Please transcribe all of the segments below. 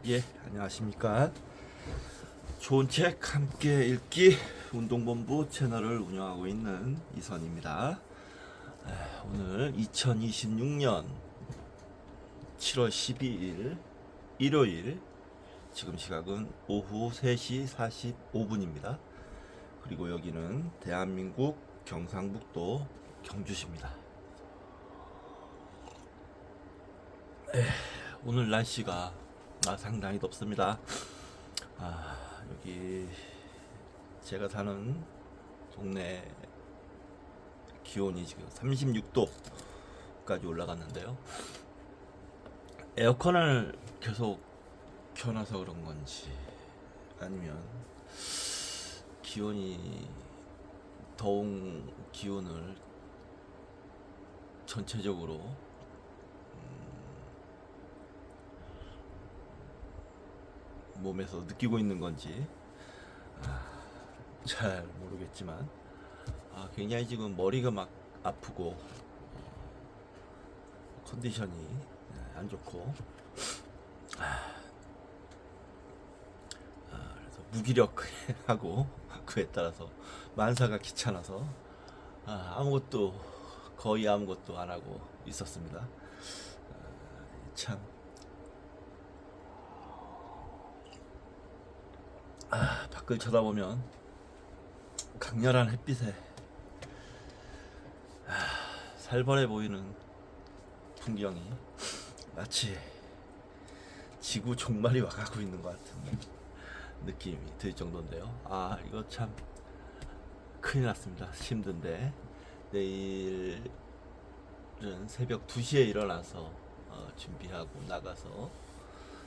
예, 안녕하십니까. 좋은 책 함께 읽기 운동본부 채널을 운영하고 있는 이선입니다. 오늘 2026년 7월 12일 일요일, 지금 시각은 오후 3시 45분입니다. 그리고 여기는 대한민국 경상북도 경주시입니다. 오늘 날씨가 상당히 덥습니다. 여기 제가 사는 동네 기온이 지금 36도까지 올라갔는데요. 에어컨을 계속 켜놔서 그런 건지 아니면 기온이 더운 기온을 전체적으로 몸에서 느끼고 있는 건지 잘 모르겠지만 굉장히 지금 머리가 막 아프고 컨디션이 안 좋고 그래서 무기력하고 그에 따라서 만사가 귀찮아서 거의 아무것도 안 하고 있었습니다. 참 밖을 쳐다보면 강렬한 햇빛에 살벌해 보이는 풍경이 마치 지구 종말이 와가고 있는 것 같은 느낌이 들 정도인데요. 이거 참 큰일 났습니다. 힘든데 내일은 새벽 2시에 일어나서 준비하고 나가서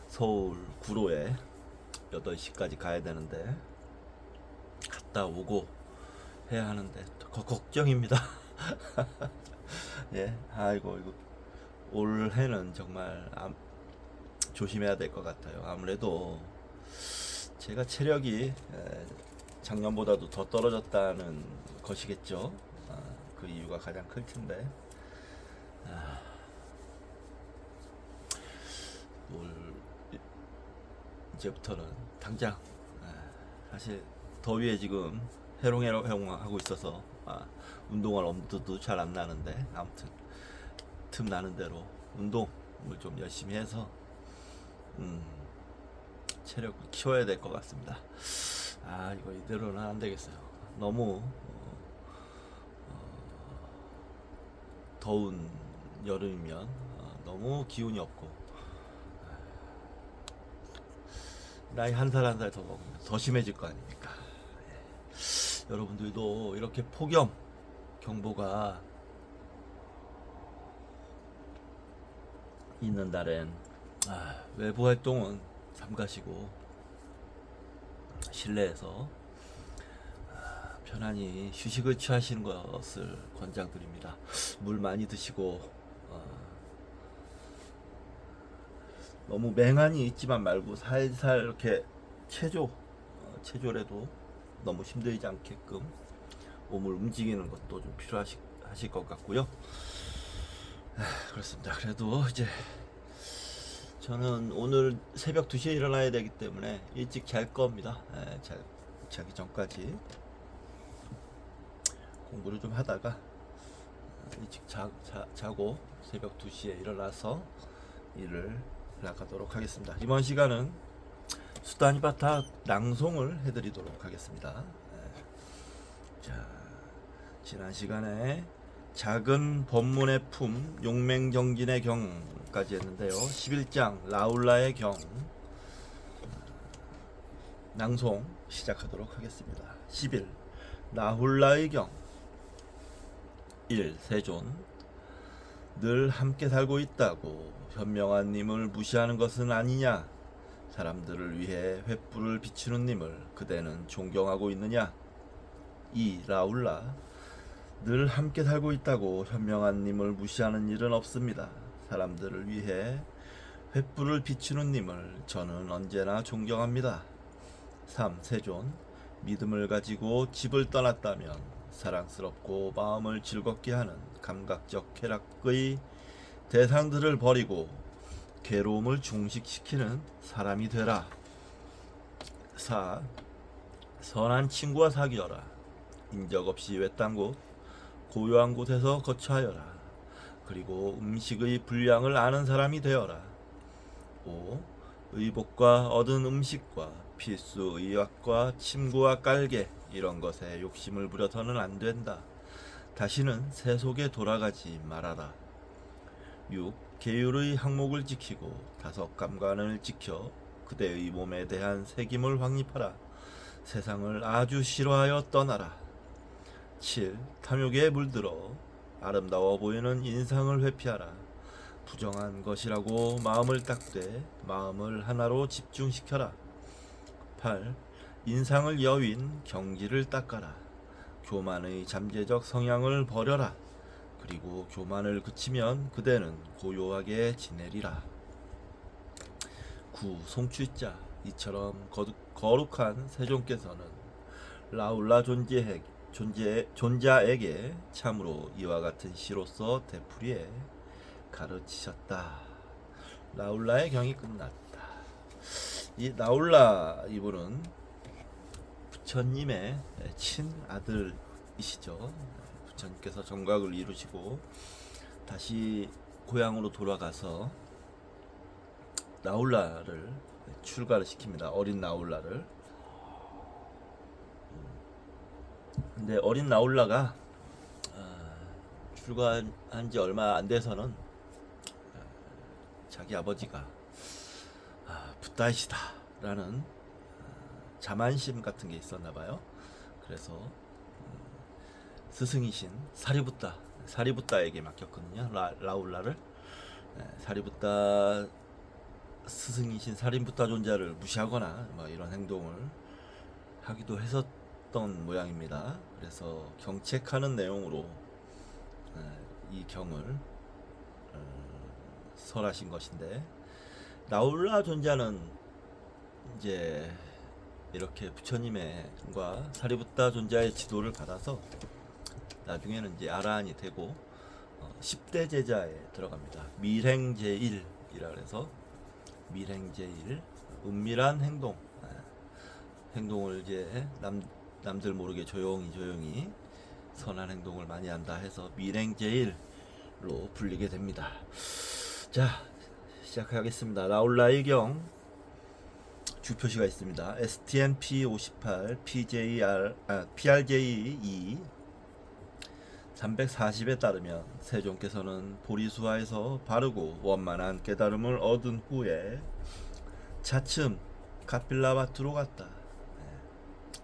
서울 구로에 8시까지 가야 되는데 갔다 오고 해야 하는데 걱정입니다. 예, 이거 올해는 정말 조심해야 될 것 같아요. 아무래도 제가 체력이 작년보다도 더 떨어졌다는 것이겠죠. 그 이유가 가장 클 텐데 이제부터는 당장 사실 더위에 지금 해롱해롱 하고 있어서 운동할 엄두도 잘 안 나는데, 아무튼 틈 나는 대로 운동을 좀 열심히 해서 체력을 키워야 될 것 같습니다. 이거 이대로는 안 되겠어요. 너무 더운 여름이면 너무 기운이 없고 나이 한 살 한 살 더 먹으면 더 심해질 거 아닙니까? 여러분들도 이렇게 폭염 경보가 있는 날엔 외부 활동은 삼가시고 실내에서 편안히 휴식을 취하시는 것을 권장드립니다. 물 많이 드시고 너무 맹한이 있지만 말고 살살 이렇게 체조라도 너무 힘들지 않게끔 몸을 움직이는 것도 좀 필요하실 것 같고요. 그렇습니다. 그래도 이제 저는 오늘 새벽 2시에 일어나야 되기 때문에 일찍 잘 겁니다. 자기 전까지 공부를 좀 하다가 일찍 자고 새벽 2시에 일어나서 일을 나가도록 하겠습니다. 이번 시간은 수다니바타 낭송을 해드리도록 하겠습니다. 자, 지난 시간에 작은 법문의 품 용맹정진의 경까지 했는데요. 11장 라울라의 경 낭송 시작하도록 하겠습니다. 11 라울라의 경 1. 세존 늘 함께 살고 있다고 현명한 님을 무시하는 것은 아니냐? 사람들을 위해 횃불을 비추는 님을 그대는 존경하고 있느냐? 2. 라울라 늘 함께 살고 있다고 현명한 님을 무시하는 일은 없습니다. 사람들을 위해 횃불을 비추는 님을 저는 언제나 존경합니다. 3. 세존 믿음을 가지고 집을 떠났다면 사랑스럽고 마음을 즐겁게 하는 감각적 쾌락의 대상들을 버리고 괴로움을 종식시키는 사람이 되라. 4. 선한 친구와 사귀어라. 인적 없이 외딴 곳, 고요한 곳에서 거처하여라. 그리고 음식의 분량을 아는 사람이 되어라. 5. 의복과 얻은 음식과 필수 의약과 침구와 깔개 이런 것에 욕심을 부려서는 안 된다. 다시는 세속에 돌아가지 말아라. 6. 계율의 항목을 지키고 5 감관을 지켜 그대의 몸에 대한 색임을 확립하라. 세상을 아주 싫어하여 떠나라. 7. 탐욕에 물들어 아름다워 보이는 인상을 회피하라. 부정한 것이라고 마음을 닦되 마음을 하나로 집중시켜라. 8. 인상을 여윈 경지를 닦아라. 교만의 잠재적 성향을 버려라. 그리고 교만을 그치면 그대는 고요하게 지내리라. 9. 송취자. 이처럼 거룩한 세존께서는 라울라 존자에게 참으로 이와 같은 시로서 되풀이해 가르치셨다. 라울라의 경이 끝났다. 이 라울라 이분은 부처님의 친아들이시죠. 부처님께서 정각을 이루시고 다시 고향으로 돌아가서 라울라를 출가를 시킵니다. 어린 라울라를. 근데 어린 라울라가 출가한 지 얼마 안 돼서는 자기 아버지가 붓다이시다라는 자만심 같은 게 있었나 봐요. 그래서 스승이신 사리붓다에게 맡겼거든요. 라울라를. 사리붓다 스승이신 사리붓다 존자를 무시하거나 뭐 이런 행동을 하기도 했었던 모양입니다. 그래서 경책하는 내용으로 이 경을 설하신 것인데, 라울라 존자는 이제 이렇게 부처님과 사리붓다 존자의 지도를 받아서 나중에는 이제 아라한이 되고 10대 제자에 들어갑니다. 밀행제1이라 그래서 밀행제1, 은밀한 행동을 이제 남들 모르게 조용히 선한 행동을 많이 한다 해서 밀행제1로 불리게 됩니다. 자, 시작하겠습니다. 라울라의 경 주표시가 있습니다. STNP58 PRJ2 340에 따르면 세존께서는 보리수화에서 바르고 원만한 깨달음을 얻은 후에 차츰 카필라바투로 갔다.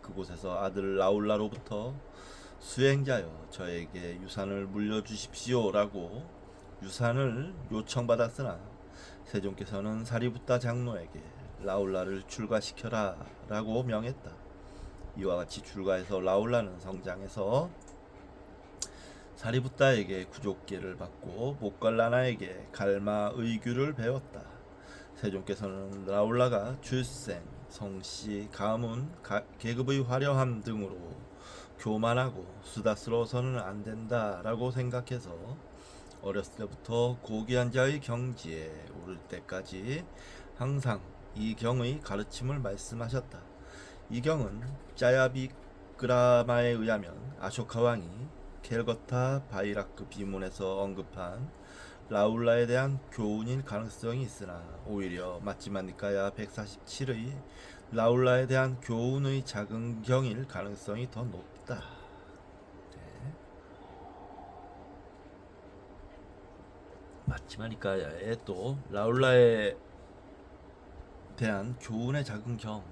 그곳에서 아들 라울라로부터 수행자여 저에게 유산을 물려주십시오라고 유산을 요청받았으나 세존께서는 사리붓다 장로에게 라울라를 출가시켜라 라고 명했다. 이와 같이 출가해서 라울라는 성장해서 사리붓다에게 구족계를 받고 목갈라나에게 갈마 의규를 배웠다. 세존께서는 라울라가 출생, 성씨, 가문, 계급의 화려함 등으로 교만하고 수다스러워서는 안 된다라고 생각해서 어렸을 때부터 고귀한 자의 경지에 오를 때까지 항상 이 경의 가르침을 말씀하셨다. 이 경은 짜야비그라마에 의하면 아쇼카 왕이 켈거타 바이라크 비문에서 언급한 라울라에 대한 교훈일 가능성이 있으나 오히려 마찌마 니카야 147의 라울라에 대한 교훈의 작은 경일 가능성이 더 높다. 네. 마찌마 니카야에 또 라울라에 대한 교훈의 작은 경,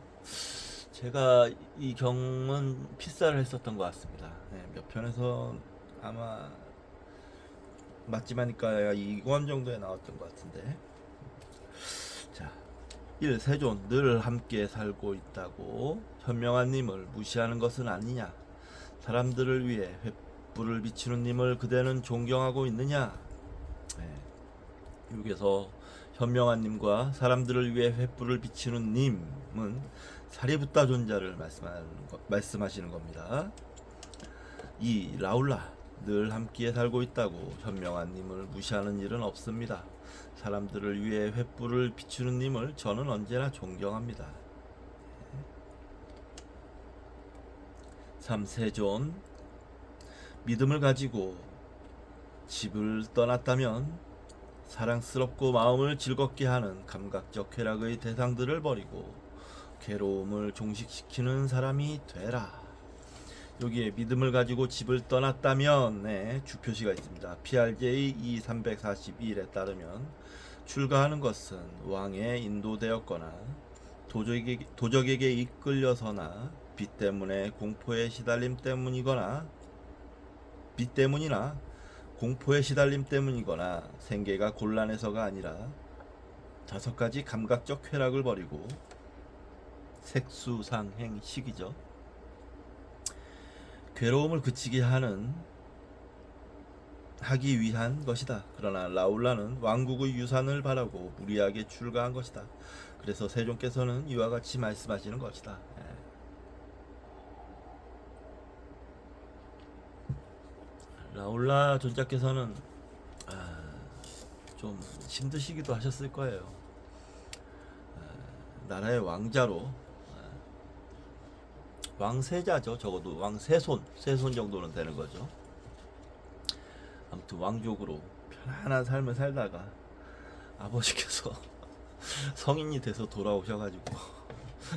제가 이 경은 필사를 했었던 것 같습니다. 네, 몇 편에서 아마 맞지마니까 2권 정도에 나왔던 것 같은데. 자, 1. 세존 늘 함께 살고 있다고 현명한 님을 무시하는 것은 아니냐. 사람들을 위해 횃불을 비추는 님을 그대는 존경하고 있느냐. 네, 여기서 현명한 님과 사람들을 위해 횃불을 비추는 님은 사리붓다 존자를 말씀하시는 겁니다. 2. 라울라 늘 함께 살고 있다고 현명한 님을 무시하는 일은 없습니다. 사람들을 위해 횃불을 비추는 님을 저는 언제나 존경합니다. 3. 세존. 믿음을 가지고 집을 떠났다면 사랑스럽고 마음을 즐겁게 하는 감각적 쾌락의 대상들을 버리고 괴로움을 종식시키는 사람이 되라. 여기에 믿음을 가지고 집을 떠났다면 주표시가 있습니다. PRJ 2341에 따르면 출가하는 것은 왕에 인도되었거나 도적에게 이끌려서나 빚 때문에 공포에 시달림 때문이거나 빚 때문이나 공포에 시달림 때문이거나 생계가 곤란해서가 아니라 5가지 감각적 쾌락을 버리고 색수상행식이죠. 괴로움을 그치게 하기 위한 것이다. 그러나 라울라는 왕국의 유산을 바라고 무리하게 출가한 것이다. 그래서 세종께서는 이와 같이 말씀하시는 것이다. 라울라 존자께서는 좀 힘드시기도 하셨을 거예요. 나라의 왕자로 왕세자죠. 적어도 왕세손 정도는 되는 거죠. 아무튼 왕족으로 편안한 삶을 살다가 아버지께서 성인이 돼서 돌아오셔가지고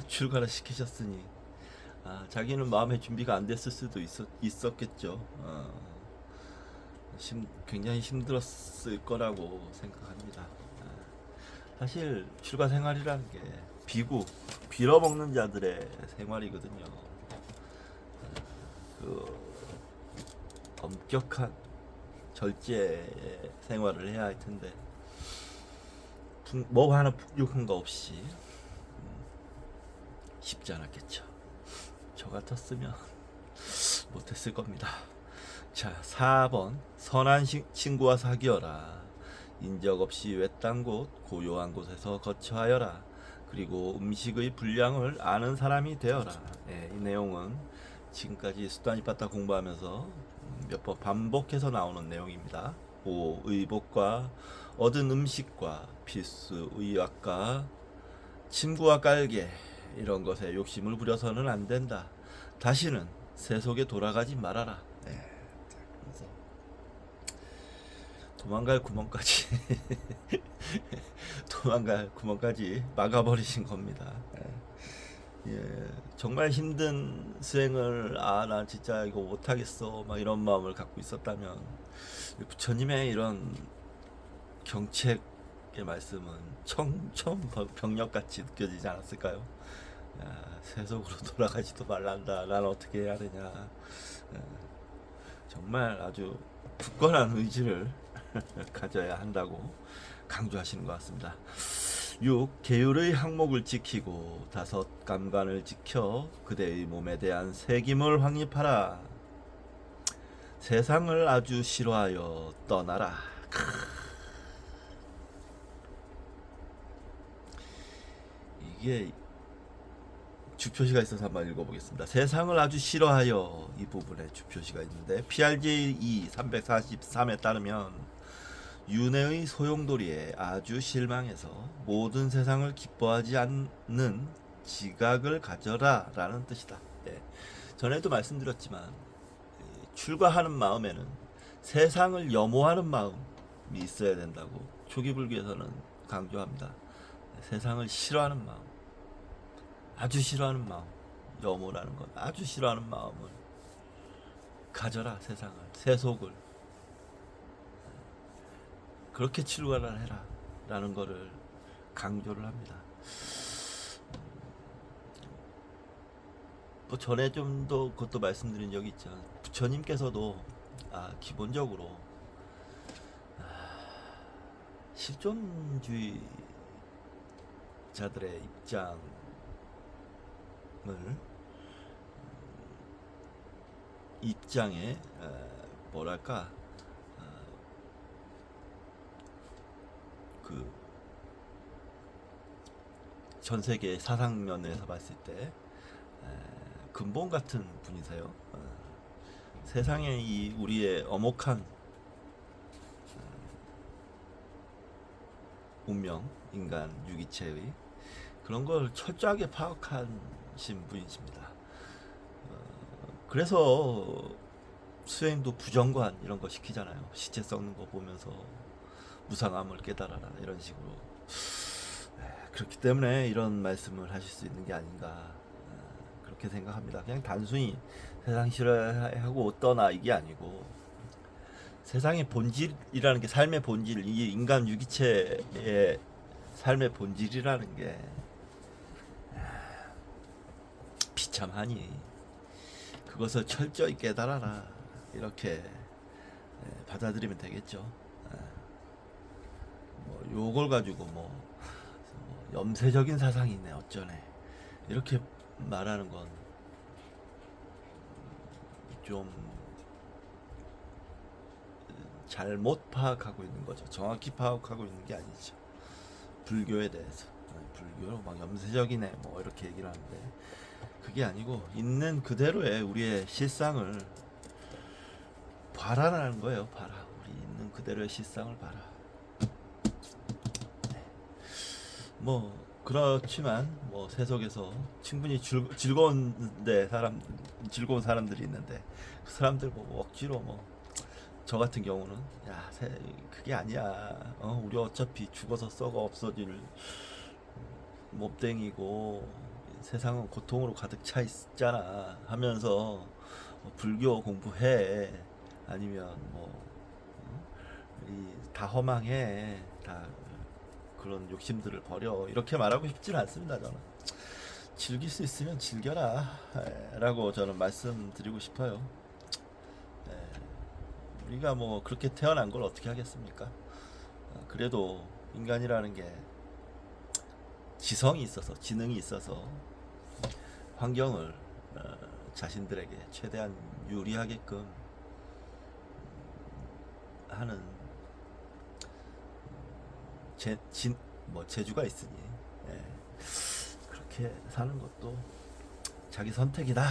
출가를 시키셨으니 자기는 마음의 준비가 안 됐을 수도 있었겠죠. 굉장히 힘들었을 거라고 생각합니다. 사실 출가 생활이라는 게 빌어먹는 자들의 생활이거든요. 그 엄격한 절제 생활을 해야 할 텐데 뭐 하나 풍족한 거 없이 쉽지 않았겠죠. 저 같았으면 못했을 겁니다. 자, 4번. 선한 친구와 사귀어라. 인적 없이 외딴 곳, 고요한 곳에서 거처하여라. 그리고 음식의 분량을 아는 사람이 되어라. 이 내용은 지금까지 수다니빠따 공부하면서 몇 번 반복해서 나오는 내용입니다. 의복과 얻은 음식과 필수 의약과 침구와 깔개 이런 것에 욕심을 부려서는 안 된다. 다시는 세속에 돌아가지 말아라. 그래서 도망갈 구멍까지 막아버리신 겁니다. 정말 힘든 수행을 나 진짜 이거 못하겠어 막 이런 마음을 갖고 있었다면 부처님의 이런 경책의 말씀은 처음 병력같이 느껴지지 않았을까요? 세속으로 돌아가지도 말란다. 난 어떻게 해야 되냐. 정말 아주 굳건한 의지를 가져야 한다고 강조하시는 것 같습니다. 6. 계율의 항목을 지키고 5 감관을 지켜 그대의 몸에 대한 새김을 확립하라. 세상을 아주 싫어하여 떠나라. 이게 주표시가 있어서 한번 읽어보겠습니다. 세상을 아주 싫어하여 이 부분에 주표시가 있는데 PRJ 343에 따르면 윤회의 소용돌이에 아주 실망해서 모든 세상을 기뻐하지 않는 지각을 가져라 라는 뜻이다. 전에도 말씀드렸지만 출가하는 마음에는 세상을 염호하는 마음이 있어야 된다고 초기불교에서는 강조합니다. 세상을 싫어하는 마음, 아주 싫어하는 마음, 염호라는 건 아주 싫어하는 마음을 가져라. 세상을, 세속을 그렇게 출가를 해라 라는 거를 강조를 합니다. 뭐 전에 좀 더 그것도 말씀드린 적이 있죠. 부처님께서도 기본적으로 실존주의자들의 입장에 뭐랄까 그 전 세계 사상면에서 봤을 때 근본 같은 분이세요. 세상에 이 우리의 엄혹한 운명, 인간 유기체의 그런 걸 철저하게 파악하신 분이십니다. 그래서 수행도 부정관 이런 거 시키잖아요. 시체 썩는 거 보면서 무상함을 깨달아라 이런 식으로. 그렇기 때문에 이런 말씀을 하실 수 있는 게 아닌가 그렇게 생각합니다. 그냥 단순히 세상 싫어하고 떠나 이게 아니고 세상의 본질이라는 게 삶의 본질, 이 인간 유기체의 삶의 본질이라는 게 비참하니 그것을 철저히 깨달아라 이렇게 받아들이면 되겠죠. 뭐 요걸 가지고 뭐 염세적인 사상이네 어쩌네 이렇게 말하는 건 좀 잘못 파악하고 있는 거죠. 정확히 파악하고 있는 게 아니죠. 불교에 대해서 불교로 막 염세적이네 뭐 이렇게 얘기를 하는데 그게 아니고 있는 그대로의 우리의 실상을 봐라라는 거예요. 봐라. 우리 있는 그대로의 실상을 봐라. 뭐 그렇지만 뭐 세속에서 충분히 즐거운데 즐거운 사람들이 있는데 그 사람들 보고 억지로 뭐 저 같은 경우는 야 그게 아니야. 우리 어차피 죽어서 썩어 없어질 몹댕이고 세상은 고통으로 가득 차 있잖아 하면서 불교 공부해 아니면 다 허망해 다 그런 욕심들을 버려 이렇게 말하고 싶지는 않습니다. 저는 즐길 수 있으면 즐겨라 라고 저는 말씀드리고 싶어요. 우리가 뭐 그렇게 태어난 걸 어떻게 하겠습니까? 그래도 인간이라는 게 지성이 있어서 지능이 있어서 환경을 자신들에게 최대한 유리하게끔 하는 재주가 있으니 그렇게 사는 것도 자기 선택이다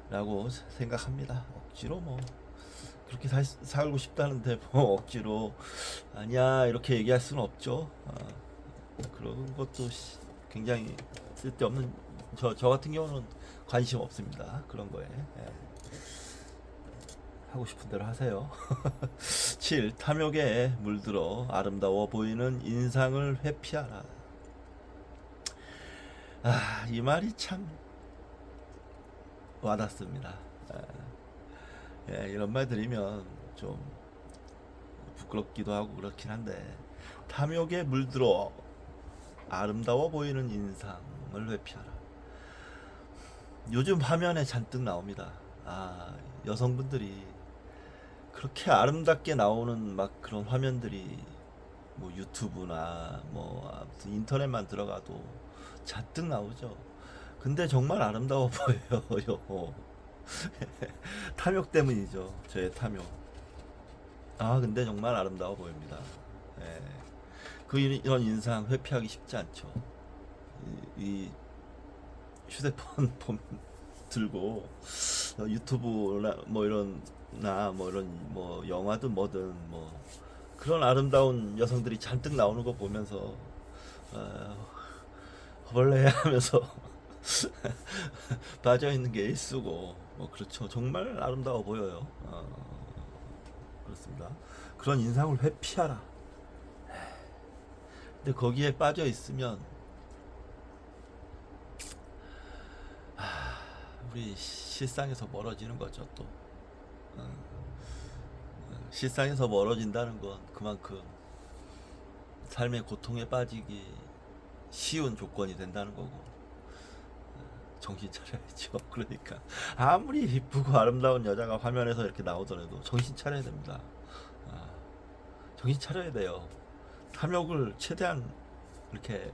라고 생각합니다. 억지로 뭐 그렇게 살고 싶다는데 뭐 억지로 아니야 이렇게 얘기할 수는 없죠. 그런 것도 굉장히 쓸데없는 저 같은 경우는 관심 없습니다. 그런 거에 하고 싶은 대로 하세요. 7. 탐욕에 물들어 아름다워 보이는 인상을 회피하라. 이 말이 참 와닿습니다. 이런 말 들으면 좀 부끄럽기도 하고 그렇긴 한데 탐욕에 물들어 아름다워 보이는 인상을 회피하라. 요즘 화면에 잔뜩 나옵니다. 여성분들이 그렇게 아름답게 나오는 막 그런 화면들이 뭐 유튜브나 뭐 아무튼 인터넷만 들어가도 잔뜩 나오죠. 근데 정말 아름다워 보여요. 탐욕 때문이죠. 저의 탐욕. 근데 정말 아름다워 보입니다. 이런 인상 회피하기 쉽지 않죠. 이 휴대폰 들고 유튜브나 뭐 이런 뭐 영화든 뭐든 뭐 그런 아름다운 여성들이 잔뜩 나오는 거 보면서 허벌레 하면서 빠져 있는 게 일수고 뭐 그렇죠. 정말 아름다워 보여요. 그렇습니다. 그런 인상을 회피하라. 근데 거기에 빠져 있으면 우리 실상에서 멀어지는 거죠. 또 실상에서 멀어진다는 건 그만큼 삶의 고통에 빠지기 쉬운 조건이 된다는 거고 정신 차려야죠. 그러니까 아무리 이쁘고 아름다운 여자가 화면에서 이렇게 나오더라도 정신 차려야 됩니다. 정신 차려야 돼요. 탐욕을 최대한 이렇게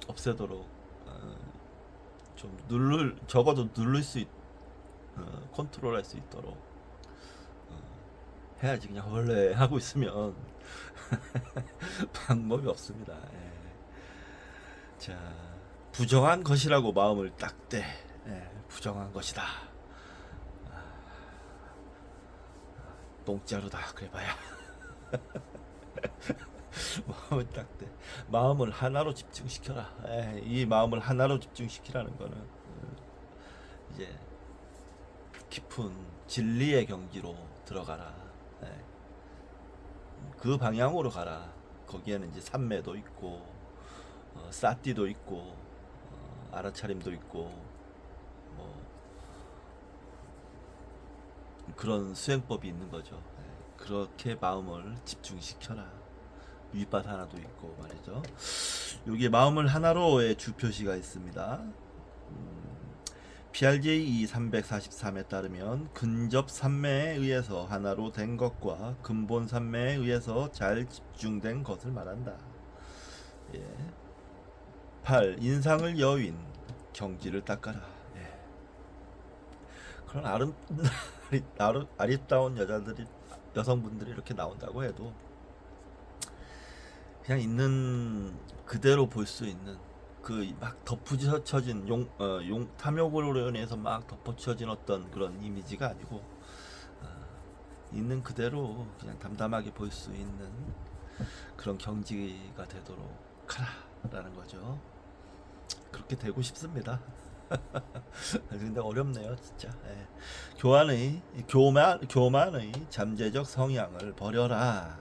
없애도록 좀 적어도 누를 수 컨트롤할 수 있도록 해야지. 그냥 원래 하고 있으면 방법이 없습니다. 자, 부정한 것이라고 마음을 딱대. 부정한 것이다. 똥자루다. 그래봐야 마음을 딱 대. 마음을 하나로 집중시켜라. 이 마음을 하나로 집중시키라는 거는 이제 깊은 진리의 경지로 들어가라. 예. 그 방향으로 가라. 거기에는 이제 삼매도 있고 사띠도 있고 알아차림도 있고 뭐 그런 수행법이 있는 거죠. 예. 그렇게 마음을 집중시켜라. 윗밭 하나도 있고 말이죠. 여기에 마음을 하나로의 주 표시가 있습니다. PRJ 343에 따르면 근접 삼매에 의해서 하나로 된 것과 근본 삼매에 의해서 잘 집중된 것을 말한다. 예. 8. 인상을 여윈 경지를 닦아라. 예. 그런 아름다운 여성분들이 이렇게 나온다고 해도 그냥 있는 그대로 볼 수 있는 그 막 덮어쳐진 탐욕으로 인해서 막 덮어쳐진 어떤 그런 이미지가 아니고 있는 그대로 그냥 담담하게 볼 수 있는 그런 경지가 되도록 하라라는 거죠. 그렇게 되고 싶습니다. 근데 어렵네요, 진짜. 예. 교만의 잠재적 성향을 버려라.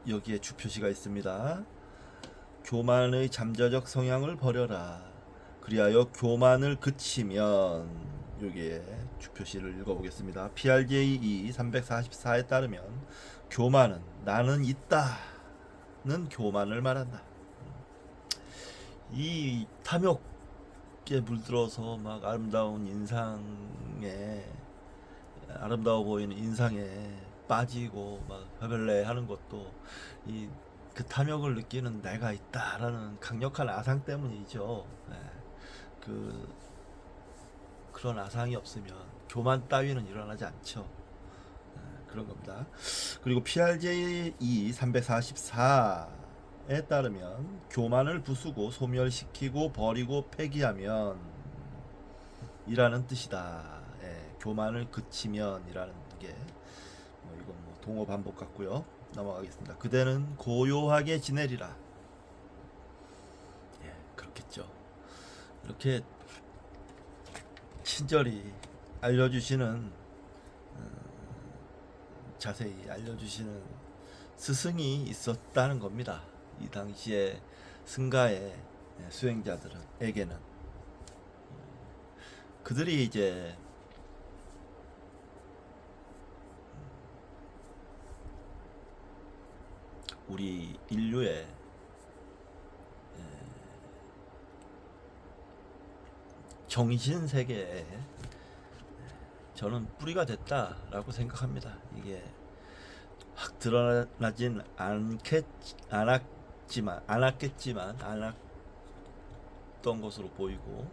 여기에 주표시가 있습니다. 교만의 잠재적 성향을 버려라. 그리하여 교만을 그치면, 여기에 주표시를 읽어보겠습니다. PRJ 344에 따르면 교만은 나는 있다는 교만을 말한다. 이 탐욕에 물들어서 막 아름다워 보이는 인상에 빠지고 막 hö별내 하는 것도 그 탐욕을 느끼는 내가 있다라는 강력한 아상 때문이죠. 그런 아상이 없으면 교만 따위는 일어나지 않죠. 그런 겁니다. 그리고 PRJ 344에 따르면 교만을 부수고 소멸시키고 버리고 폐기하면 이라는 뜻이다. 교만을 그치면 이라는 게 이건 동어 반복 같고요. 넘어가겠습니다. 그대는 고요하게 지내리라. 그렇겠죠. 이렇게 친절히 알려주시는 자세히 알려주시는 스승이 있었다는 겁니다. 이 당시에 승가의 수행자들에게는 그들이 이제 우리 인류의 정신 세계에 저는 뿌리가 됐다라고 생각합니다. 이게 확 드러나진 않았겠지만 않았던 것으로 보이고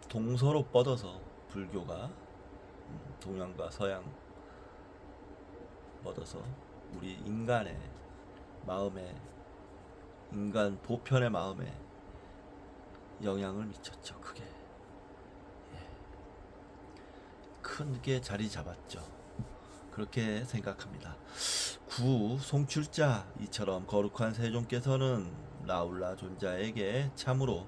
동서로 뻗어서 불교가 동양과 서양 뻗어서 우리 인간의 마음에 인간 보편의 마음에 영향을 미쳤죠. 크게 자리 잡았죠. 그렇게 생각합니다. 9. 송출자 이처럼 거룩한 세종께서는 라울라 존자에게 참으로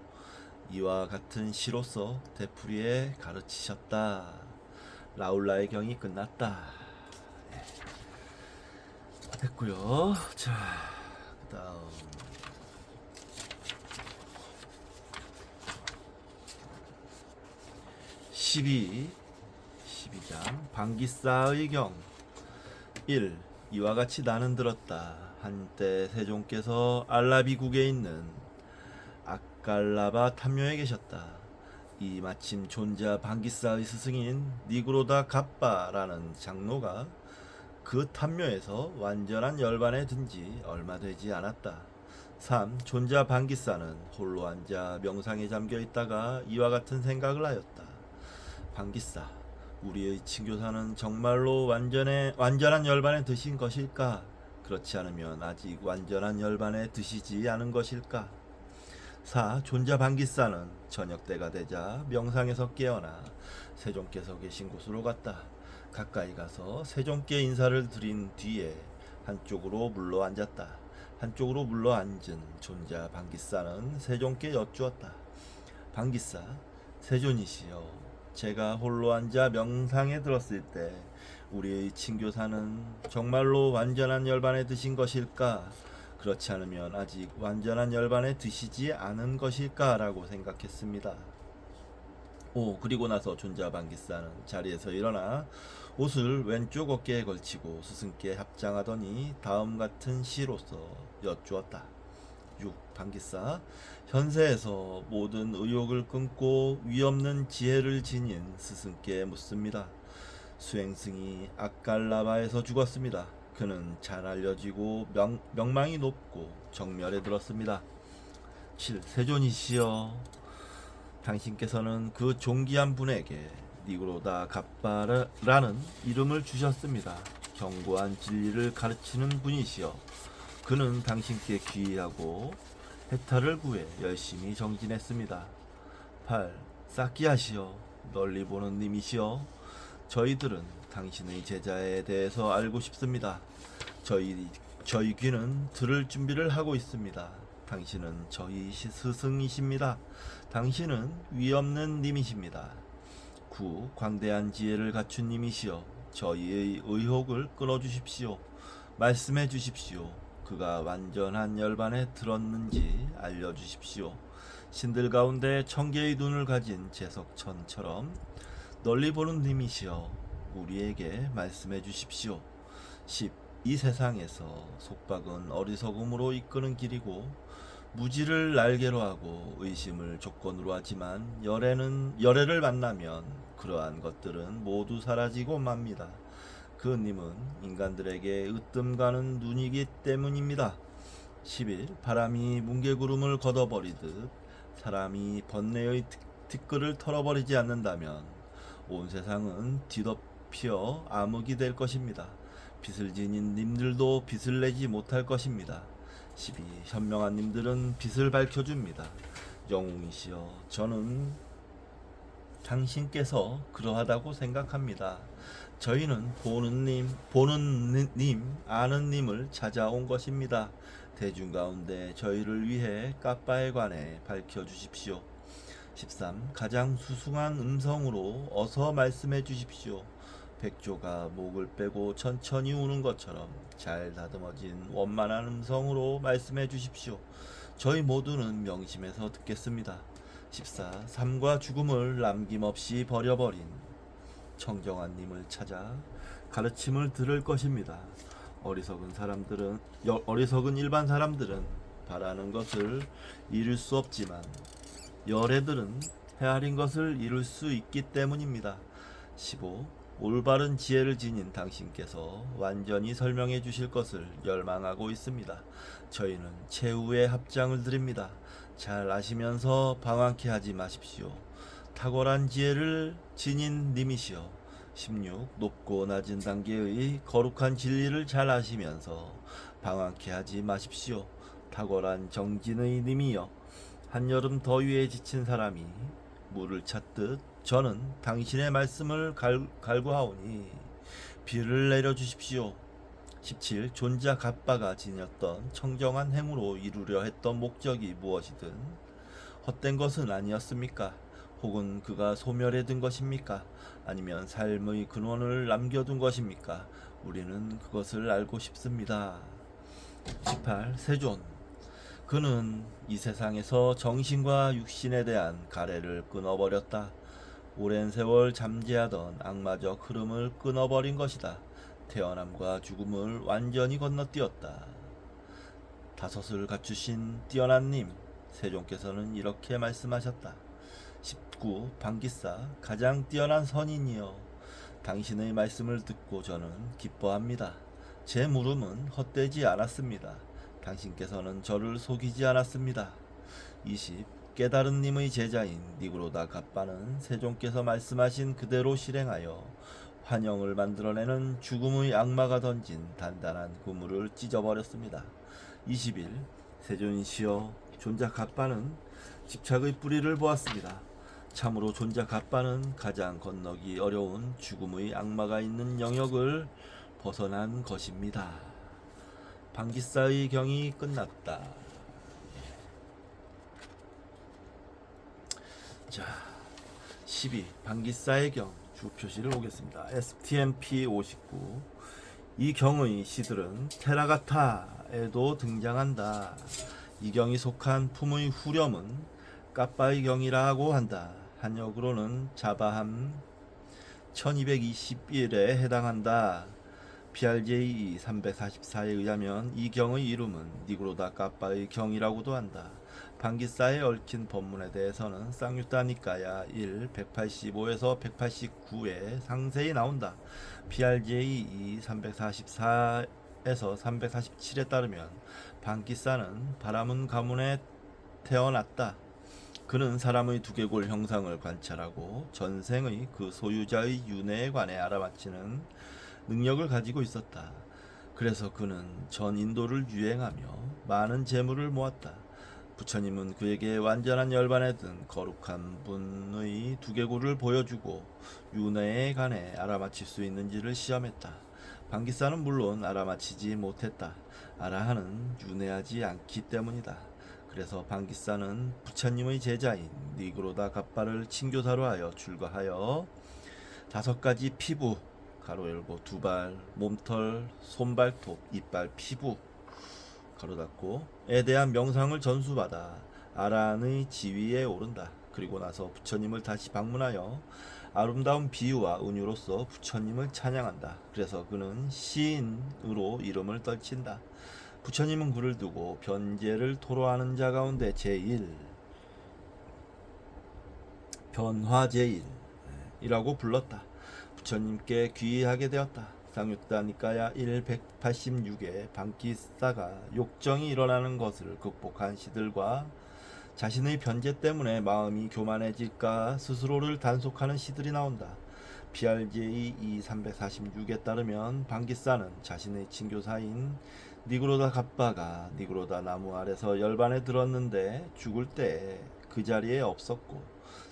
이와 같은 시로서 되풀이해 가르치셨다. 라울라의 경이 끝났다. 됐고요. 자, 그다음 12장 방기사의 경 1. 이와 같이 나는 들었다. 한때 세종께서 알라비국에 있는 아깔라바 탐묘에 계셨다. 이 마침 존자 방기사의 스승인 니그로다 갑바라는 장로가 그 탐묘에서 완전한 열반에 든 지 얼마 되지 않았다. 3. 존자 방기사는 홀로 앉아 명상에 잠겨 있다가 이와 같은 생각을 하였다. 방기사, 우리의 친교사는 정말로 완전한 열반에 드신 것일까? 그렇지 않으면 아직 완전한 열반에 드시지 않은 것일까? 4. 존자 방기사는 저녁 때가 되자 명상에서 깨어나 세종께서 계신 곳으로 갔다. 가까이 가서 세종께 인사를 드린 뒤에 한쪽으로 물러 앉았다. 한쪽으로 물러 앉은 존자 방기사는 세종께 여쭈었다. 방기사, 세존이시여, 제가 홀로 앉아 명상에 들었을 때 우리의 친교사는 정말로 완전한 열반에 드신 것일까? 그렇지 않으면 아직 완전한 열반에 드시지 않은 것일까? 라고 생각했습니다. 그리고 나서 존자 방기사는 자리에서 일어나 옷을 왼쪽 어깨에 걸치고 스승께 합장하더니 다음 같은 시로서 여쭈었다. 6. 방기사, 현세에서 모든 의욕을 끊고 위없는 지혜를 지닌 스승께 묻습니다. 수행승이 아깔라바에서 죽었습니다. 그는 잘 알려지고 명망이 높고 정멸에 들었습니다. 7. 세존이시여, 당신께서는 그 존귀한 분에게 니그로다 갑바라는 이름을 주셨습니다. 견고한 진리를 가르치는 분이시여, 그는 당신께 귀의하고 해탈을 구해 열심히 정진했습니다. 8. 사키야시여, 널리 보는 님이시여, 저희들은 당신의 제자에 대해서 알고 싶습니다. 저희 귀는 들을 준비를 하고 있습니다. 당신은 저희 스승이십니다. 당신은 위없는 님이십니다. 9. 광대한 지혜를 갖춘 님이시여, 저희의 의혹을 끊어주십시오. 말씀해 주십시오. 그가 완전한 열반에 들었는지 알려주십시오. 신들 가운데 천개의 눈을 가진 제석천처럼 널리 보는 님이시여, 우리에게 말씀해 주십시오. 10. 이 세상에서 속박은 어리석음으로 이끄는 길이고 무지를 날개로 하고 의심을 조건으로 하지만 열애를 만나면 그러한 것들은 모두 사라지고 맙니다. 그 님은 인간들에게 으뜸 가는 눈이기 때문입니다. 11. 바람이 뭉게구름을 걷어버리듯 사람이 번뇌의 티끌을 털어버리지 않는다면 온 세상은 뒤덮여 암흑이 될 것입니다. 빛을 지닌 님들도 빛을 내지 못할 것입니다. 12. 현명한 님들은 빛을 밝혀줍니다. 영웅이시여, 저는 당신께서 그러하다고 생각합니다. 저희는 보는 님, 아는 님을 찾아온 것입니다. 대중 가운데 저희를 위해 까빠에 관해 밝혀주십시오. 13. 가장 수승한 음성으로 어서 말씀해 주십시오. 백조가 목을 빼고 천천히 우는 것처럼 잘 다듬어진 원만한 음성으로 말씀해 주십시오. 저희 모두는 명심해서 듣겠습니다. 14. 삶과 죽음을 남김없이 버려버린 청정한 님을 찾아 가르침을 들을 것입니다. 어리석은 일반 사람들은 바라는 것을 이룰 수 없지만 열애들은 헤아린 것을 이룰 수 있기 때문입니다. 15. 올바른 지혜를 지닌 당신께서 완전히 설명해 주실 것을 열망하고 있습니다. 저희는 최후의 합장을 드립니다. 잘 아시면서 방황케 하지 마십시오. 탁월한 지혜를 지닌 님이시여. 16. 높고 낮은 단계의 거룩한 진리를 잘 아시면서 방황케 하지 마십시오. 탁월한 정진의 님이여. 한여름 더위에 지친 사람이 물을 찾듯 저는 당신의 말씀을 갈구하오니 비를 내려주십시오. 17. 존자 갑바가 지녔던 청정한 행으로 이루려 했던 목적이 무엇이든 헛된 것은 아니었습니까? 혹은 그가 소멸에 든 것입니까? 아니면 삶의 근원을 남겨둔 것입니까? 우리는 그것을 알고 싶습니다. 18. 세존, 그는 이 세상에서 정신과 육신에 대한 가래를 끊어버렸다. 오랜 세월 잠재하던 악마적 흐름을 끊어버린 것이다. 태어남과 죽음을 완전히 건너뛰었다. 다섯을 갖추신 뛰어난 님, 세종께서는 이렇게 말씀하셨다. 19. 방기사, 가장 뛰어난 선인이여, 당신의 말씀을 듣고 저는 기뻐합니다. 제 물음은 헛되지 않았습니다. 당신께서는 저를 속이지 않았습니다. 20. 깨달은 님의 제자인 니그로다 갑바는 세종께서 말씀하신 그대로 실행하여 환영을 만들어내는 죽음의 악마가 던진 단단한 그물을 찢어버렸습니다. 21. 세존이시여, 존자 갑바는 집착의 뿌리를 보았습니다. 참으로 존자 갑바는 가장 건너기 어려운 죽음의 악마가 있는 영역을 벗어난 것입니다. 방기사의 경이 끝났다. 자, 12 방기사의 경 주표시를 보겠습니다. STMP 59. 이 경의 시들은 테라가타에도 등장한다. 이 경이 속한 품의 후렴은 까빠의 경이라고 한다. 한역으로는 자바함 1221에 해당한다. PRJ 344에 의하면 이 경의 이름은 니그로다 까빠의 경이라고도 한다. 방기사에 얽힌 법문에 대해서는 쌍유타니까야 1, 185에서 189에 상세히 나온다. PRJ 344에서 347에 따르면 방기사는 바라문 가문에 태어났다. 그는 사람의 두개골 형상을 관찰하고 전생의 그 소유자의 윤회에 관해 알아맞히는 능력을 가지고 있었다. 그래서 그는 전 인도를 유행하며 많은 재물을 모았다. 부처님은 그에게 완전한 열반에 든 거룩한 분의 두개골을 보여주고 윤회에 관해 알아맞힐 수 있는지를 시험했다. 방기사는 물론 알아맞히지 못했다. 아라한은 윤회하지 않기 때문이다. 그래서 방기사는 부처님의 제자인 니그로다 갑바를 친교사로 하여 출가하여 5가지 피부 가로 열고 두발, 몸털, 손발톱, 이빨, 피부 가로 닫고에 대한 명상을 전수받아 아라한의 지위에 오른다. 그리고 나서 부처님을 다시 방문하여 아름다운 비유와 은유로서 부처님을 찬양한다. 그래서 그는 시인으로 이름을 떨친다. 부처님은 그를 두고 변제를 토로하는 자 가운데 제1 변화제1이라고 불렀다. 부처님께 귀의하게 되었다. 쌍유타니까야 1, 186에 방기사가 욕정이 일어나는 것을 극복한 시들과 자신의 변제 때문에 마음이 교만해질까 스스로를 단속하는 시들이 나온다. PRJ 346에 따르면 방기사는 자신의 친교사인 니그로다 갑바가 니그로다 나무 아래서 열반에 들었는데 죽을 때 그 자리에 없었고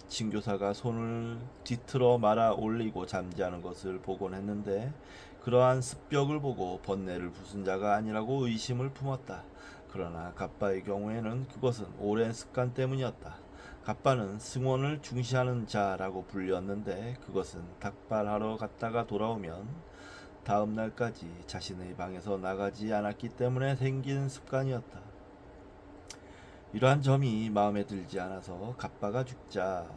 친교사가 손을 뒤틀어 말아 올리고 잠자는 것을 보곤 했는데 그러한 습벽을 보고 번뇌를 부순 자가 아니라고 의심을 품었다. 그러나 갑바의 경우에는 그것은 오랜 습관 때문이었다. 갑바는 승원을 중시하는 자라고 불렸는데 그것은 닭발하러 갔다가 돌아오면 다음 날까지 자신의 방에서 나가지 않았기 때문에 생긴 습관이었다. 이러한 점이 마음에 들지 않아서 갑바가 죽자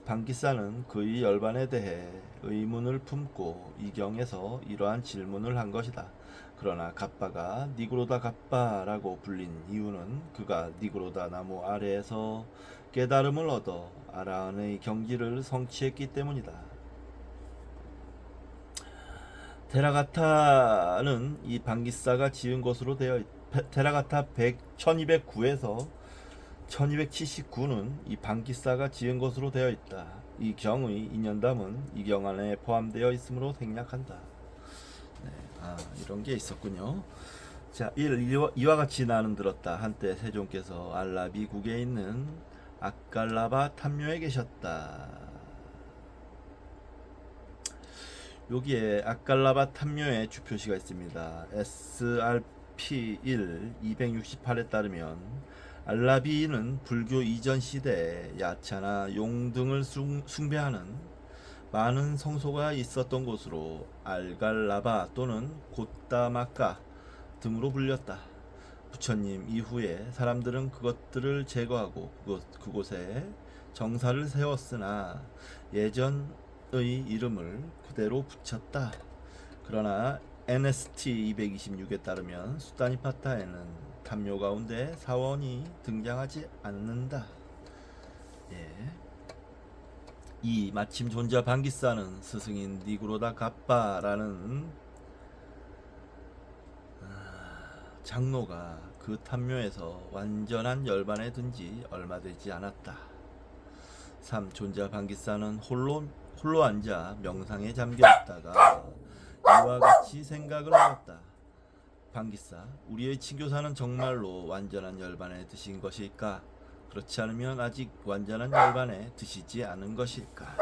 방기사는 그의 열반에 대해 의문을 품고 이 경에서 이러한 질문을 한 것이다. 그러나 갑바가 니그로다 갑바라고 불린 이유는 그가 니그로다 나무 아래에서 깨달음을 얻어 아라한의 경지를 성취했기 때문이다. 테라가타는 이 방기사가 지은 것으로 되어 테라가타 1209에서 1279는 이 방기사가 지은 것으로 되어 있다. 이 경의 인연담은 이 경 안에 포함되어 있으므로 생략한다. 네, 이런 게 있었군요. 자, 이와 같이 나는 들었다. 한때 세종께서 알라비국에 있는 아깔라바 탐묘에 계셨다. 여기에 아깔라바 탐묘의 주표시가 있습니다. SRP1 268에 따르면 알라비는 불교 이전 시대에 야차나 용 등을 숭배하는 많은 성소가 있었던 곳으로 알갈라바 또는 곧다마카 등으로 불렸다. 부처님 이후에 사람들은 그것들을 제거하고 그곳에 정사를 세웠으나 예전의 이름을 그대로 붙였다. 그러나 NST 226에 따르면 수타니파타에는 탐묘 가운데 사원이 등장하지 않는다. 이 마침 존자 방기사는 스승인 니그로다 갑바라는 장로가 그 탐묘에서 완전한 열반에 든지 얼마 되지 않았다. 3. 존자 방기사는 홀로 앉아 명상에 잠겨 있다가 이와 같이 생각을 하였다. 방기사, 우리의 친교사는 정말로 완전한 열반에 드신 것일까? 그렇지 않으면 아직 완전한 열반에 드시지 않은 것일까?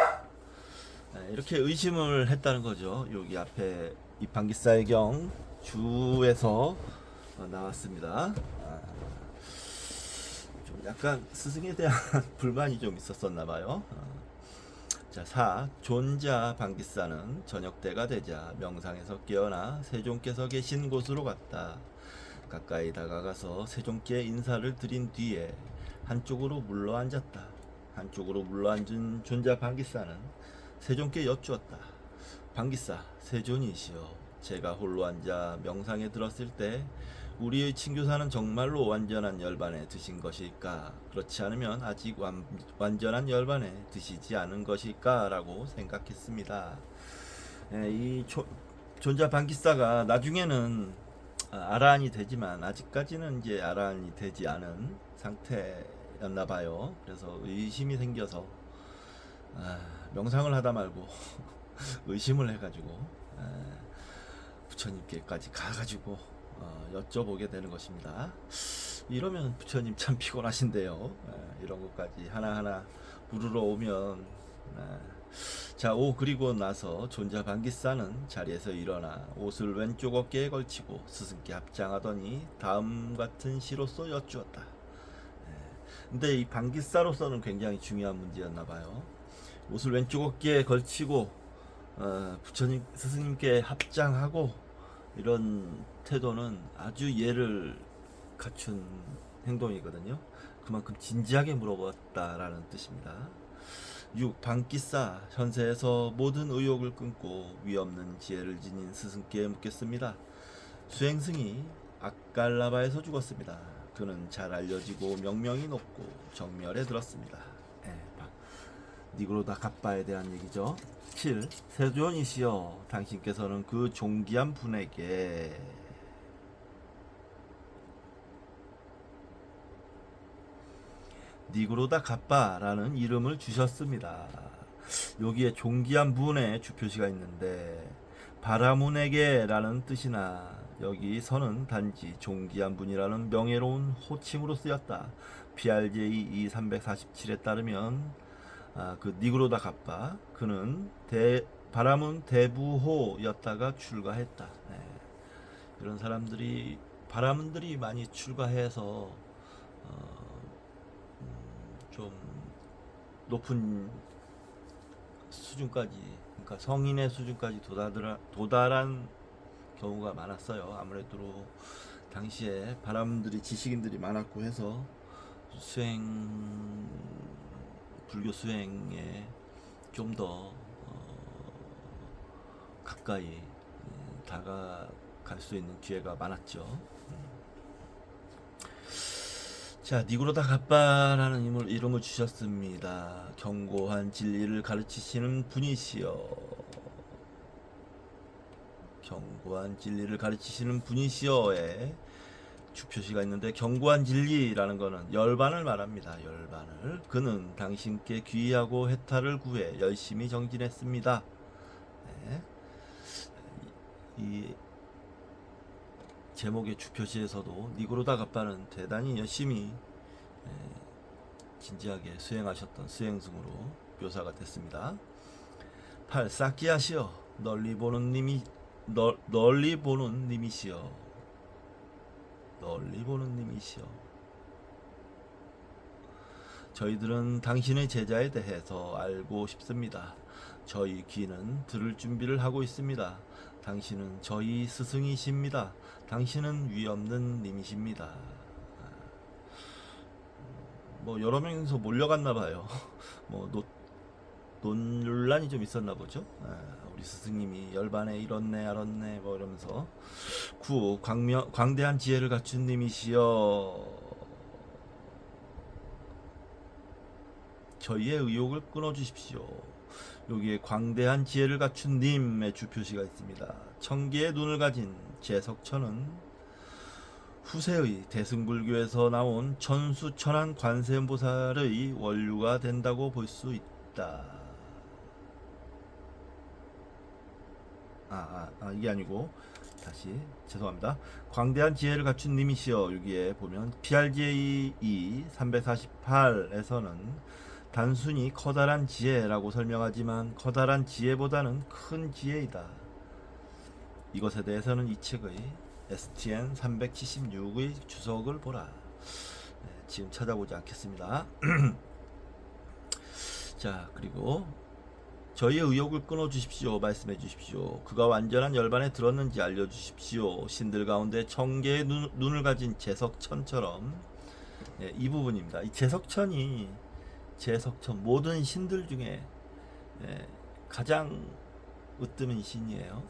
이렇게 의심을 했다는 거죠. 여기 앞에 이 방기사의 경 주에서 나왔습니다. 좀 약간 스승에 대한 불만이 좀 있었었나 봐요. 자, 4. 존자 방기사는 저녁 때가 되자 명상에서 깨어나 세종께서 계신 곳으로 갔다. 가까이 다가가서 세종께 인사를 드린 뒤에 한쪽으로 물러앉았다. 한쪽으로 물러앉은 존자 방기사는 세종께 여쭈었다. 방기사, 세존이시여, 제가 홀로 앉아 명상에 들었을 때 우리의 친교사는 정말로 완전한 열반에 드신 것일까? 그렇지 않으면 아직 완전한 열반에 드시지 않은 것일까? 라고 생각했습니다. 이 존자 방기사가 나중에는 아라한이 되지만 아직까지는 이제 아라한이 되지 않은 상태였나 봐요. 그래서 의심이 생겨서 명상을 하다 말고 의심을 해가지고 부처님께까지 가가지고 여쭤보게 되는 것입니다. 이러면 부처님 참 피곤하신데요. 이런 것까지 하나하나 물으러 오면 자, 그리고 나서 존자 방기사는 자리에서 일어나 옷을 왼쪽 어깨에 걸치고 스승께 합장하더니 다음 같은 시로서 여쭈었다. 근데 이 방기사로서는 굉장히 중요한 문제였나 봐요. 옷을 왼쪽 어깨에 걸치고 부처님 스승님께 합장하고 이런 태도는 아주 예를 갖춘 행동이거든요. 그만큼 진지하게 물어봤다라는 뜻입니다. 6. 방기사, 현세에서 모든 의욕을 끊고 위없는 지혜를 지닌 스승께 묻겠습니다. 수행승이 아깔라바에서 죽었습니다. 그는 잘 알려지고 명명이 높고 정멸에 들었습니다. 니그로다 갑바에 대한 얘기죠. 7. 세존이시여, 당신께서는 그 존귀한 분에게 니그로다 갑바라는 이름을 주셨습니다. 여기에 존귀한 분의 주표시가 있는데 바라문에게라는 뜻이나 여기 서는 단지 존귀한 분이라는 명예로운 호칭으로 쓰였다. PRJ 2347에 따르면 그 니그로다 갑바, 그는 바라문 대부호였다가 출가했다. 이런 사람들이 바라문들이 많이 출가해서 좀 높은 수준까지, 그러니까 성인의 수준까지 도달한 경우가 많았어요. 아무래도 당시에 바라문들이 지식인들이 많았고 해서 불교 수행에 좀 더 가까이 다가갈 수 있는 기회가 많았죠. 자, 니그로다 갑바라는 이름을 주셨습니다. 견고한 진리를 가르치시는 분이시여. 견고한 진리를 가르치시는 분이시여에 주표시가 있는데, 견고한 진리라는 것은 열반을 말합니다. 열반을. 그는 당신께 귀의하고 해탈을 구해 열심히 정진했습니다. 이 제목의 주표시에서도 니그로다 갑바는 대단히 열심히 진지하게 수행하셨던 수행승으로 묘사가 됐습니다. 8. 사키야시여, 널리 보는 님이시여. 널리 보는 님이시여. 저희들은 당신의 제자에 대해서 알고 싶습니다. 저희 귀는 들을 준비를 하고 있습니다. 당신은 저희 스승이십니다. 당신은 위없는 님이십니다. 여러 명이서 몰려갔나 봐요. 논란이 좀 있었나 보죠. 우리 스승님이 열반에 이렇네 알았네 이러면서. 9. 광대한 지혜를 갖춘 님이시여, 저희의 의욕을 끊어주십시오. 여기에 광대한 지혜를 갖춘 님의 주표시가 있습니다. 천개의 눈을 가진 제석천은 후세의 대승불교에서 나온 천수천한 관세음보살의 원류가 된다고 볼 수 있다. 이게 아니고 다시 죄송합니다. 광대한 지혜를 갖춘 님이시여. 여기에 보면 PRJ 348에서는 단순히 커다란 지혜라고 설명하지만 커다란 지혜보다는 큰 지혜이다. 이것에 대해서는 이 책의 STN 376의 주석을 보라. 지금 찾아보지 않겠습니다. 자, 그리고 저희의 의욕을 끊어주십시오. 말씀해 주십시오. 그가 완전한 열반에 들었는지 알려주십시오. 신들 가운데 청개의 눈을 가진 제석천처럼. 이 부분입니다. 이 제석천 모든 신들 중에 가장 으뜸인 신이에요.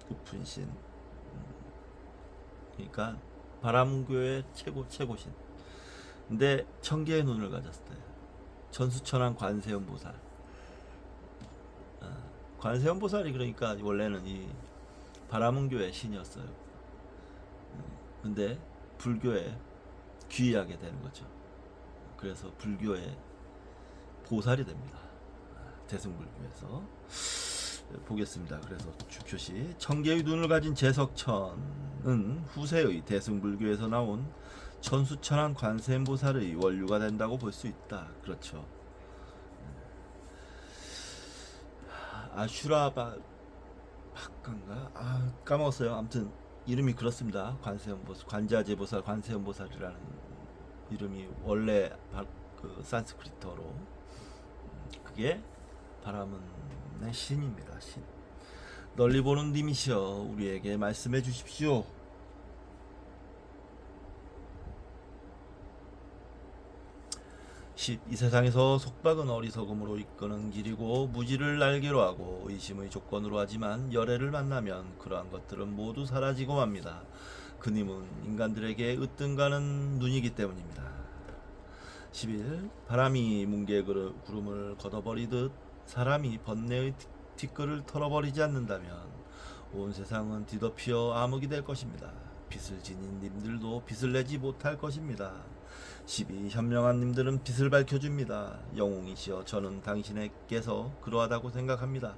높은 신. 그러니까 바람교의 최고신. 근데 청개의 눈을 가졌어요. 천수천왕 관세음보살. 관세음보살이 그러니까 원래는 이 바라문교의 신이었어요. 근데 불교에 귀의하게 되는 거죠. 그래서 불교의 보살이 됩니다. 대승불교에서 보겠습니다. 그래서 주표시 청개의 눈을 가진 제석천은 후세의 대승불교에서 나온 천수천왕 관세음보살의 원류가 된다고 볼 수 있다. 그렇죠. 아슈라 박간가? 까먹었어요. 아무튼 이름이 그렇습니다. 관세음보살, 관자재보살, 관세음보살이라는 이름이 원래 그 산스크리트어로 그게 바라문의 신입니다. 신. 널리 보는 님이시여 우리에게 말씀해 주십시오. 이 세상에서 속박은 어리석음으로 이끄는 길이고 무지를 날개로 하고 의심의 조건으로 하지만 열애를 만나면 그러한 것들은 모두 사라지고 맙니다. 그님은 인간들에게 으뜸가는 눈이기 때문입니다. 11. 바람이 뭉게의 구름을 걷어버리듯 사람이 번뇌의 티끌을 털어버리지 않는다면 온 세상은 뒤덮여 암흑이 될 것입니다. 빚을 지닌 님들도 빚을 내지 못할 것입니다. 12. 현명한 님들은 빛을 밝혀줍니다. 영웅이시여 저는 당신에게서 그러하다고 생각합니다.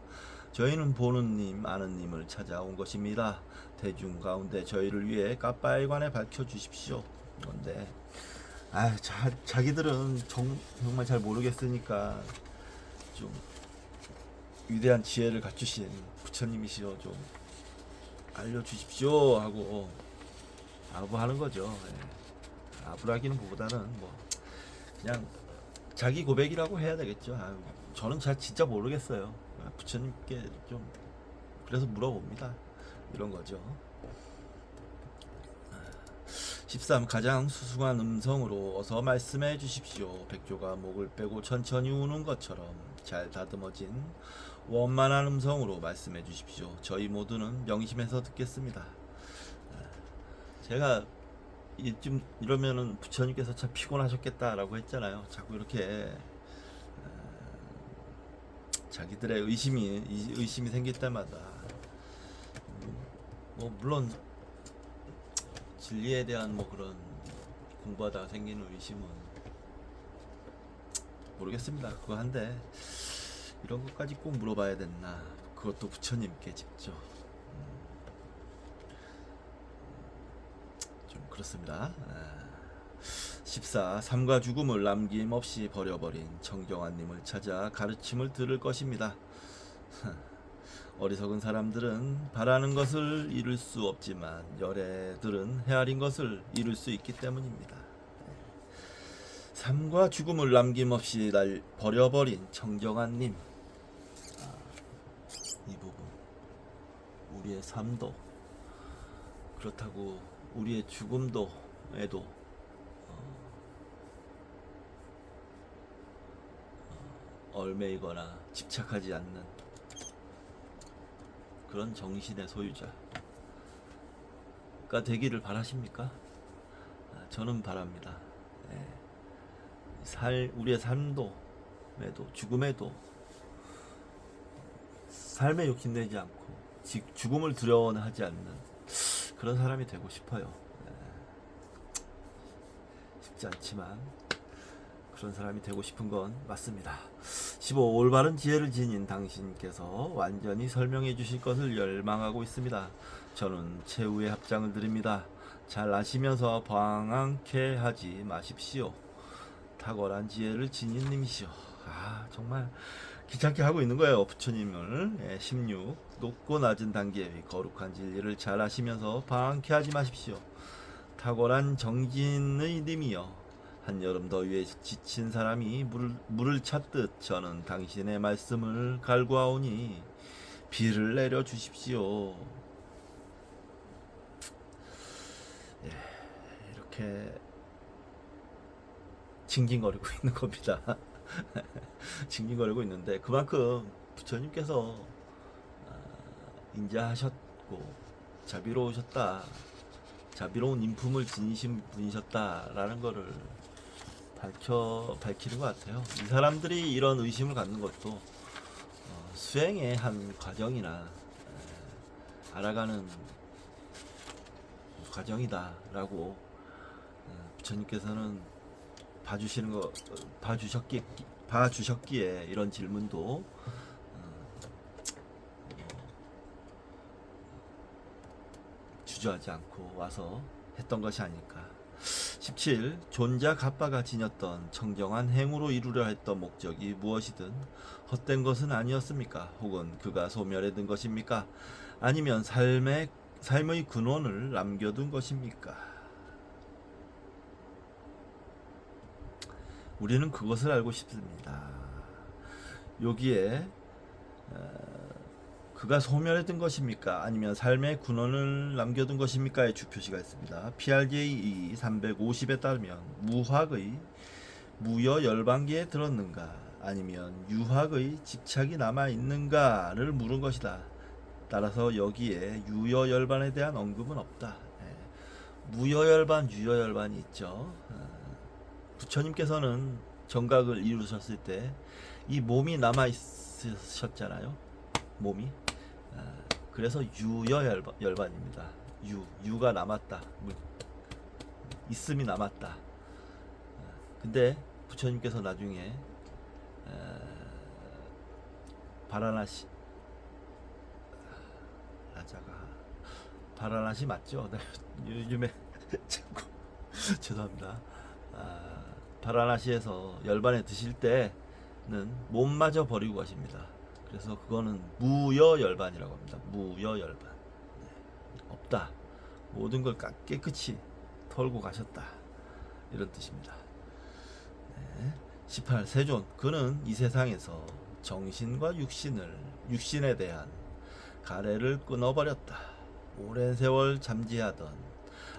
저희는 보는 님, 아는 님을 찾아온 것입니다. 대중 가운데 저희를 위해 까빠일관에 밝혀주십시오. 그런데 자기들은 정말 잘 모르겠으니까 좀 위대한 지혜를 갖추신 부처님이시여 좀 알려주십시오 하고 아부하는 거죠. 아부라기는 보다는 뭐 그냥 자기 고백이라고 해야 되겠죠. 저는 진짜 모르겠어요. 부처님께 좀 그래서 물어봅니다. 이런 거죠. 13. 가장 수승한 음성으로 어서 말씀해 주십시오. 백조가 목을 빼고 천천히 우는 것처럼 잘 다듬어진 원만한 음성으로 말씀해 주십시오. 저희 모두는 명심해서 듣겠습니다. 제가 이쯤 이러면은 부처님께서 참 피곤하셨겠다라고 했잖아요. 자꾸 이렇게 자기들의 의심이 생길 때마다 뭐 물론 진리에 대한 뭐 그런 공부하다가 생기는 의심은 모르겠습니다. 그거 한데 이런 것까지 꼭 물어봐야 됐나? 그것도 부처님께 직접. 좀 그렇습니다. 14. 삶과 죽음을 남김없이 버려버린 정경환님을 찾아 가르침을 들을 것입니다. 어리석은 사람들은 바라는 것을 이룰 수 없지만 열애들은 헤아린 것을 이룰 수 있기 때문입니다. 삶과 죽음을 남김없이 날 버려버린 정경환님, 이 부분 우리의 삶도 그렇다고 우리의 죽음도에도 얽매이거나 집착하지 않는 그런 정신의 소유자가 되기를 바라십니까? 저는 바랍니다. 우리의 삶도 죽음에도 삶에 욕심내지 않고 죽음을 두려워하지 않는 그런 사람이 되고 싶어요. 쉽지 않지만 그런 사람이 되고 싶은 건 맞습니다. 15. 올바른 지혜를 지닌 당신께서 완전히 설명해 주실 것을 열망하고 있습니다. 저는 최후의 합장을 드립니다. 잘 아시면서 방황케 하지 마십시오. 탁월한 지혜를 지닌 님이시오. 정말 귀찮게 하고 있는 거예요, 부처님을. 16. 높고 낮은 단계의 거룩한 진리를 잘 아시면서 방황케 하지 마십시오. 탁월한 정진의 님이여, 한여름 더위에 지친 사람이 물을 찾듯 저는 당신의 말씀을 갈구하오니 비를 내려 주십시오. 이렇게 징징거리고 있는 겁니다. 징징거리고 있는데 그만큼 부처님께서 인자하셨고 자비로우셨다, 자비로운 인품을 지니신 분이셨다라는 거를 밝히는 것 같아요. 이 사람들이 이런 의심을 갖는 것도 수행의 한 과정이나 알아가는 과정이다라고 부처님께서는 봐주셨기에 이런 질문도 주저하지 않고 와서 했던 것이 아닐까. 17. 존자 갑바가 지녔던 청정한 행으로 이루려 했던 목적이 무엇이든 헛된 것은 아니었습니까? 혹은 그가 소멸해 든 것입니까? 아니면 삶의 근원을 남겨둔 것입니까? 우리는 그것을 알고 싶습니다. 여기에 그가 소멸해둔 것입니까? 아니면 삶의 근원을 남겨둔 것입니까의 주표시가 있습니다. PRJ 350에 따르면 무학의 무여 열반기에 들었는가, 아니면 유학의 집착이 남아 있는가를 물은 것이다. 따라서 여기에 유여 열반에 대한 언급은 없다. 무여 열반, 유여 열반이 있죠. 부처님께서는 정각을 이루셨을 때 이 몸이 남아 있으셨잖아요. 몸이. 그래서 유여 열반입니다. 유가 남았다. 있음이 남았다. 근데 부처님께서 나중에 바라나시 라자가 바라나시 맞죠? 네, 요즘에 자꾸 죄송합니다. 바라나시에서 열반에 드실 때는 몸마저 버리고 가십니다. 그래서 그거는 무여 열반이라고 합니다. 무여 열반. 없다. 모든 걸 깨끗이 털고 가셨다. 이런 뜻입니다. 18. 세존. 그는 이 세상에서 정신과 육신에 대한 가래를 끊어버렸다. 오랜 세월 잠지하던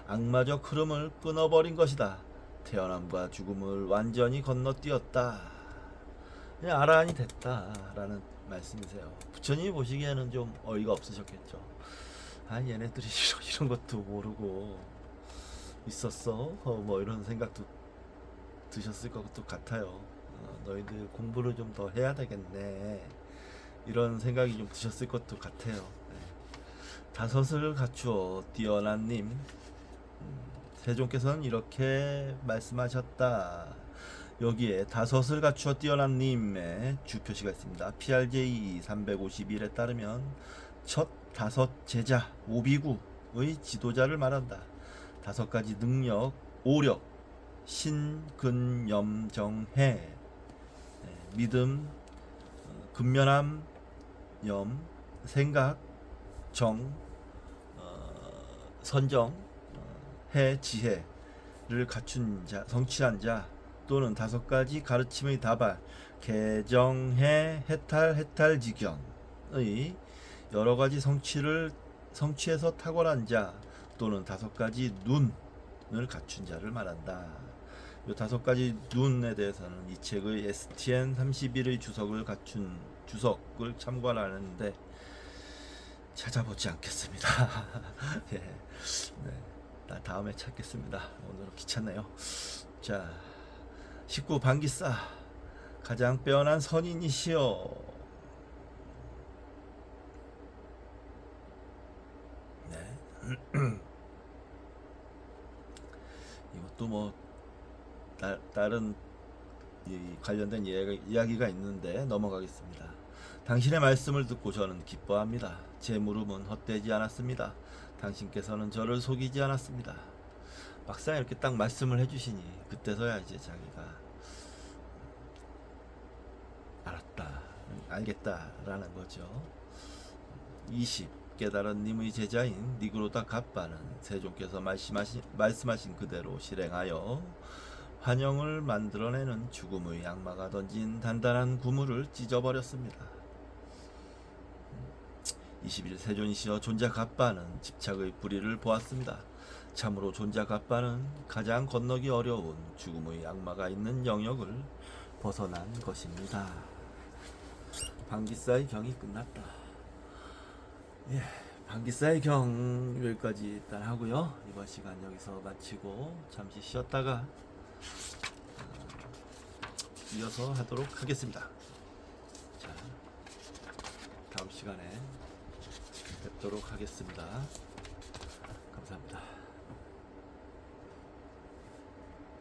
악마적 흐름을 끊어버린 것이다. 태어남과 죽음을 완전히 건너뛰었다. 그냥 아라한이 됐다라는 말씀이세요. 부처님이 보시기에는 좀 어이가 없으셨겠죠. 얘네들이 이런 것도 모르고 있었어? 뭐 이런 생각도 드셨을 것도 같아요. 너희들 공부를 좀 더 해야 되겠네. 이런 생각이 좀 드셨을 것도 같아요. 다섯을 갖추어 뛰어난 님, 세종께서는 이렇게 말씀하셨다. 여기에 다섯을 갖추어 뛰어난 님의 주표시가 있습니다. PRJ 351에 따르면 첫 다섯 제자 오비구의 지도자를 말한다. 다섯 가지 능력, 오력, 신근염정해, 믿음, 근면함, 염, 생각, 정, 선정, 해, 지혜를 갖춘 자, 성취한 자, 또는 다섯 가지 가르침의 다발, 개정해, 해탈지경의 여러 가지 성취해서 탁월한 자, 또는 다섯 가지 눈을 갖춘 자를 말한다. 이 다섯 가지 눈에 대해서는 이 책의 STN 31의 주석을 참관하는데 찾아보지 않겠습니다. 예. 네. 다음에 찾겠습니다. 오늘은 귀찮네요. 자, 19. 방기싸. 가장 빼어난 선인이시여. 네. 이것도 뭐 다른 관련된 이야기가 있는데 넘어가겠습니다. 당신의 말씀을 듣고 저는 기뻐합니다. 제 물음은 헛되지 않았습니다. 당신께서는 저를 속이지 않았습니다. 막상 이렇게 딱 말씀을 해주시니 그때서야 이제 자기가 알았다, 알겠다라는 거죠. 20. 깨달은 님의 제자인 니그로다 갑바는 세종께서 말씀하신 그대로 실행하여 환영을 만들어내는 죽음의 악마가 던진 단단한 구물을 찢어버렸습니다. 21. 세존이시여 존자 갑바는 집착의 불의를 보았습니다. 참으로 존자 갑바는 가장 건너기 어려운 죽음의 악마가 있는 영역을 벗어난 것입니다. 방기사의 경이 끝났다. 예, 방기사의 경 여기까지 일단 하고요. 이번 시간 여기서 마치고 잠시 쉬었다가 이어서 하도록 하겠습니다. 자, 다음 시간에 뵙도록 하겠습니다.